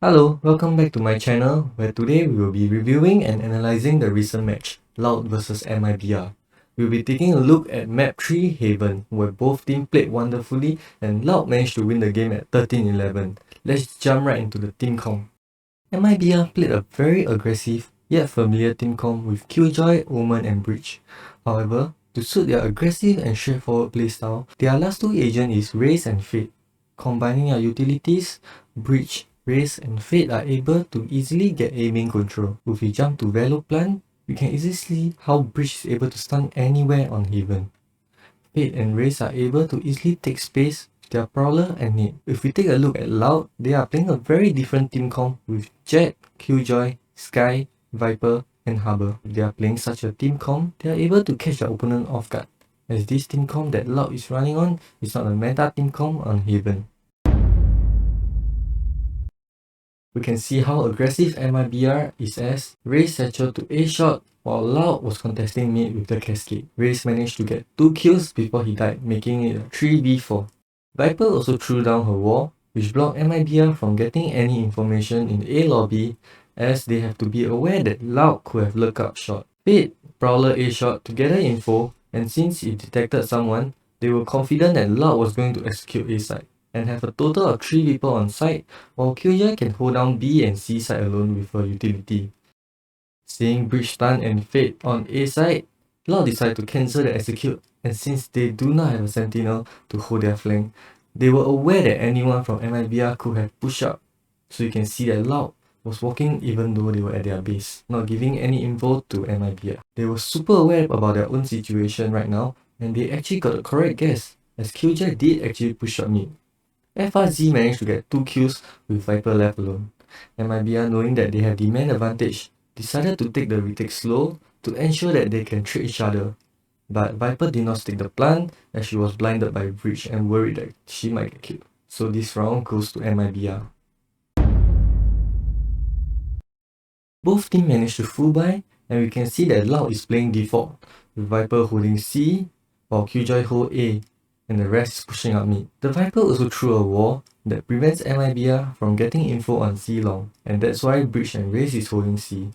Hello, welcome back to my channel, where today we will be reviewing and analyzing the recent match, LOUD vs MIBR. We'll be taking a look at map 3 Haven, where both teams played wonderfully and LOUD managed to win the game at 13-11. Let's jump right into the team comp. MIBR played a very aggressive yet familiar team comp with Killjoy, Omen and Breach. However, to suit their aggressive and straightforward playstyle, their last two agents is Raze and Fate. Combining their utilities, Breach, Raze and Fate are able to easily get aiming control. If we jump to Valo Plant, we can easily see how Breach is able to stun anywhere on Haven. Fate and Raze are able to easily take space with their Prowler and Nade. If we take a look at LOUD, they are playing a very different team comp with Jet, Killjoy, Skye, Viper and Harbor. If they are playing such a team comp, they are able to catch their opponent off guard, as this team comp that LOUD is running on is not a meta team comp on Haven. We can see how aggressive MIBR is as Raze satchel to A shot while LOUD was contesting mid with the cascade. Raze managed to get 2 kills before he died, making it a 3v4. Viper also threw down her wall, which blocked MIBR from getting any information in A lobby, as they have to be aware that LOUD could have lookup shot. Fate Prowler A shot to gather info, and since it detected someone, they were confident that LOUD was going to execute A side and have a total of 3 people on site, while Killjoy can hold down B and C side alone with her utility. Seeing Breach Stun and Fate on A side, LOUD decided to cancel the execute, and since they do not have a sentinel to hold their flank, they were aware that anyone from MIBR could have pushed up, so you can see that LOUD was walking even though they were at their base, not giving any info to MIBR. They were super aware about their own situation right now, and they actually got the correct guess, as Killjoy did actually push up mid. FRZ managed to get 2 kills with Viper left alone. MIBR, knowing that they have the man advantage, decided to take the retake slow to ensure that they can trade each other. But Viper did not stick the plan, as she was blinded by Breach and worried that she might get killed. So this round goes to MIBR. Both teams managed to full buy, and we can see that LOUD is playing default, with Viper holding C, while Killjoy hold A, and the rest is pushing up mid. The Viper also threw a wall that prevents MIBR from getting info on C long, and that's why Breach and Raze is holding C.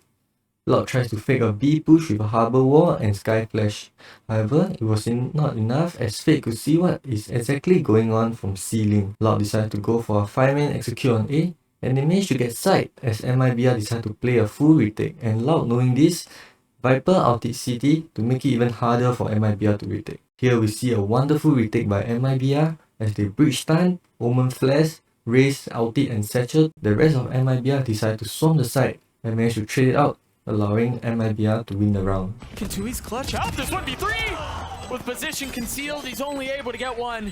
LOUD tries to fake a B push with a Harbor wall and Skye flash. However, it was not enough, as Fate could see what is exactly going on from C link. LOUD decided to go for a 5-man execute on A, and they managed to get side as MIBR decided to play a full retake, and LOUD, knowing this, Viper ulted CT to make it even harder for MIBR to retake. Here we see a wonderful retake by MIBR as they Breach stun, Omen flash, Raze, ulted and satchel. The rest of MIBR decided to swarm the side and managed to trade it out, allowing MIBR to win the round. Kantui's clutch up. This 1v3! With position concealed, he's only able to get one.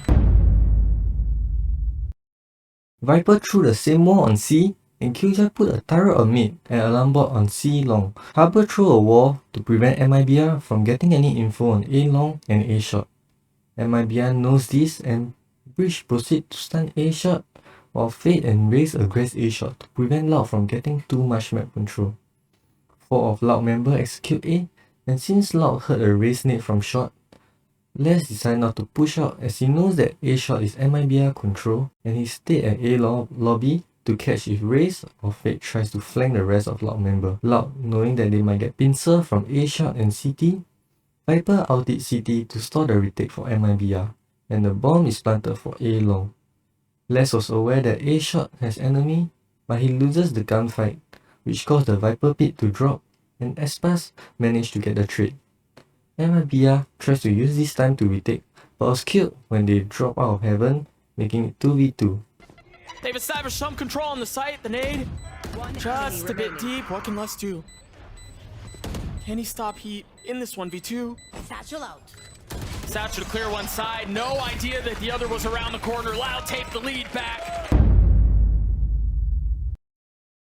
Viper threw the same wall on C, and Killjoy put a turret on mid and alarm bot on C long. Harbor threw a wall to prevent MIBR from getting any info on A long and A short. MIBR knows this, and Breach proceed to stun A short, while Fate and Raze aggress A short to prevent LOUD from getting too much map control. 4 of LOUD members execute A, and since LOUD heard a Raze nade from short, Les decided not to push out, as he knows that A shot is MIBR control, and he stayed at A lobby to catch if Raze or Fate tries to flank the rest of LOUD member. LOUD, knowing that they might get pincer from A shot and CT, Viper ulted CT to stall the retake for MIBR, and the bomb is planted for A long. Les was aware that A shot has enemy, but he loses the gunfight, which caused the Viper pit to drop, and Espas managed to get the trade. MIBR tries to use this time to retake, but was killed when they drop out of heaven, making it 2v2. They've established some control on the site. The nade just a bit deep. What can Les do? Can he stop Heat in this 1v2? Satchel out. Satchel to clear one side. No idea that the other was around the corner. LOUD taped the lead back.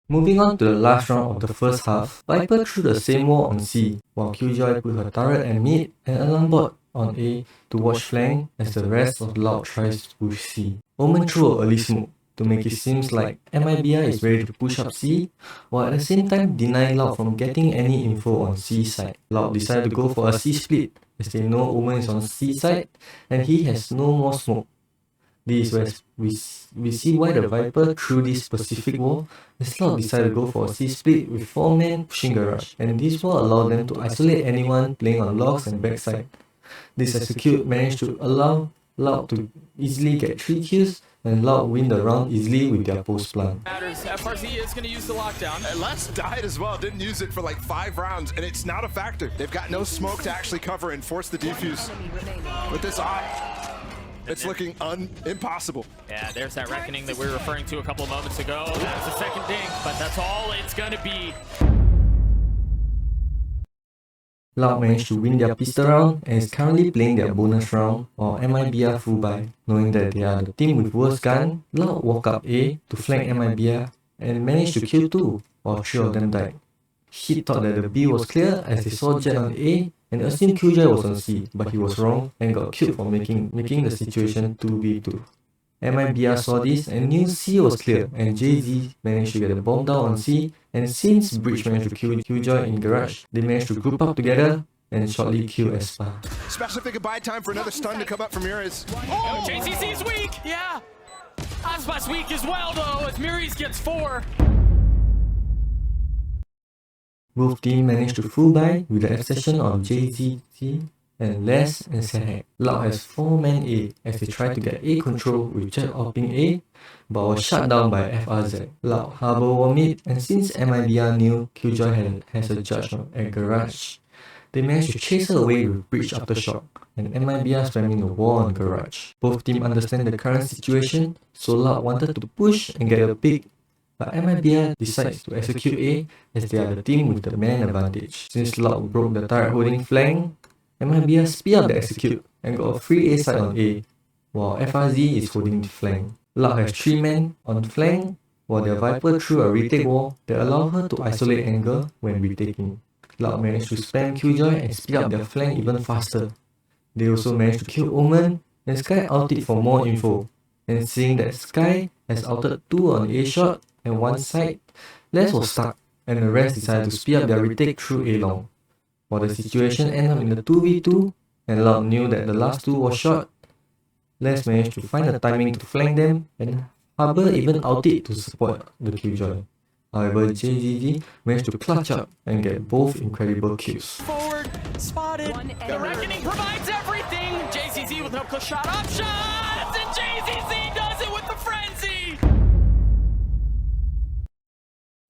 Moving on to the last round of the first half, Viper threw the same wall on C, while Killjoy put her turret at mid and alarm bot on A to watch flank as the rest of LOUD tries to push C. Omen threw an early smoke to make it seem like MIBR is ready to push up C, while at the same time deny LOUD from getting any info on C side. LOUD decided to go for a C split, as they know Omen is on C side and he has no more smoke. This is where we see why the Viper threw this specific wall, and Slout decided to go for a C-split with 4 men pushing garage, and this wall allowed them to isolate anyone playing on logs and backside. This execute managed to allow LOUD to easily get 3 kills, and LOUD win the round easily with their post plant. FRZ is going to use the lockdown. And Les died as well, didn't use it for like 5 rounds, and it's not a factor. They've got no smoke to actually cover and force the defuse. With this op, it's looking impossible. Yeah, there's that reckoning that we were referring to a couple of moments ago. That's the second dink, but that's all it's going to be. LOUD managed to win their pistol round and is currently playing their bonus round, while MIBR full buy. Knowing that they are the team with worst gun, LOUD walk up A to flank MIBR and managed to kill 2, while 3 of them died. He thought that the B was clear as they saw Jet on A and assumed Killjoy was on C, but he was wrong and got killed for making the situation 2v2. MIBR saw this and knew C was clear, and JZ managed to get a bomb down on C, and since Breach managed to kill Killjoy in garage, they managed to group up together and shortly kill Espa. Especially if they could buy time for another stun to come up from Muriz. Oh, JCC's weak! Yeah! Aspa's weak as well though, as Muriz gets 4. Both teams managed to full buy with the exception of JZT and Les and Sehek. LOUD has 4 men A as they try to get A control with Jet opping A, but was shut down by FRZ. LOUD harbor war mid, and since MIBR knew Killjoy has a judge at garage, they managed to chase her away with Breach Aftershock, and MIBR spamming the wall on garage. Both teams understand the current situation, so LOUD wanted to push and get a pick, but MIBR decides to execute A as they are the team with the man advantage. Since LOUD broke the turret holding flank, MIBR speed up the execute and got a free A side on A, while FRZ is holding the flank. LOUD has 3 men on flank, while their Viper threw a retake wall that allowed her to isolate angle when retaking. LOUD managed to spam Killjoy and speed up their flank even faster. They also managed to kill Omen, and Sky ulted for more info. And seeing that Sky has ulted 2 on A shot and 1 side, Les was stuck, and the rest decided to speed up their retake through A long. While the situation ended up in the 2v2, and LOUD knew that the last 2 was short, Les managed to find the timing to flank them, and Harbor even ulted to support the Killjoy. However, JZG managed to clutch up and get both incredible kills. Forward, spotted. The reckoning provides everything. JCZ with no close shot options, and JCZ does it with the frenzy.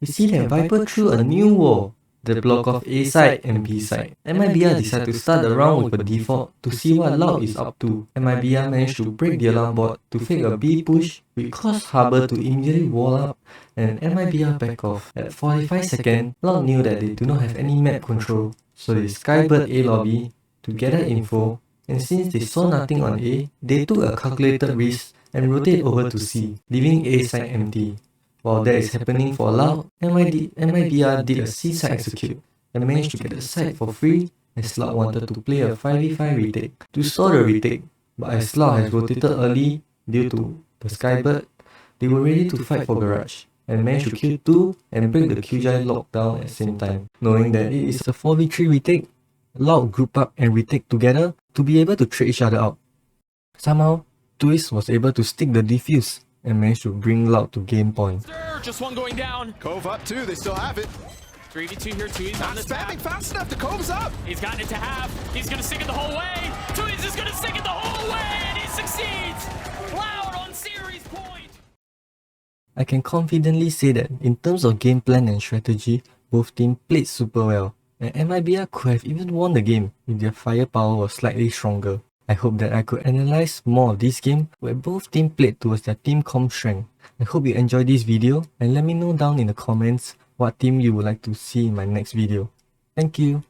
We see that Viper threw a new wall that blocked off A side and B side. MIBR decided to start the round with a default to see what LOUD is up to. MIBR managed to break the alarm bot to fake a B push, which caused Harbor to immediately wall up, and MIBR back off. At 45 seconds, LOUD knew that they do not have any map control, so they skybird A lobby to gather info, and since they saw nothing on A, they took a calculated risk and rotate over to C, leaving A side empty. While that is happening for LOUD, MIBR did a C side execute and managed to get the side for free as LOUD wanted to play a 5v5 retake to stall the retake, but as LOUD has rotated early due to the skybird, they were ready to fight for garage and managed to kill 2 and break the Killjoy lockdown at the same time. Knowing that it is a 4v3 retake, LOUD group up and retake together to be able to trade each other out. Somehow, Twist was able to stick the defuse and managed to bring LOUD to game point. Just one going down. Cove up 2, they still have it. 3v2 here, Tui's Not on the spamming tap. fast enough, the Cove's up. He's gotten it to half. He's gonna stick it the whole way. Tui's is gonna stick it the whole way, and he succeeds. LOUD on series point. I can confidently say that in terms of game plan and strategy, both teams played super well, and MIBR could have even won the game if their firepower was slightly stronger. I hope that I could analyze more of this game where both teams played towards their team comp strength. I hope you enjoyed this video and let me know down in the comments what team you would like to see in my next video. Thank you.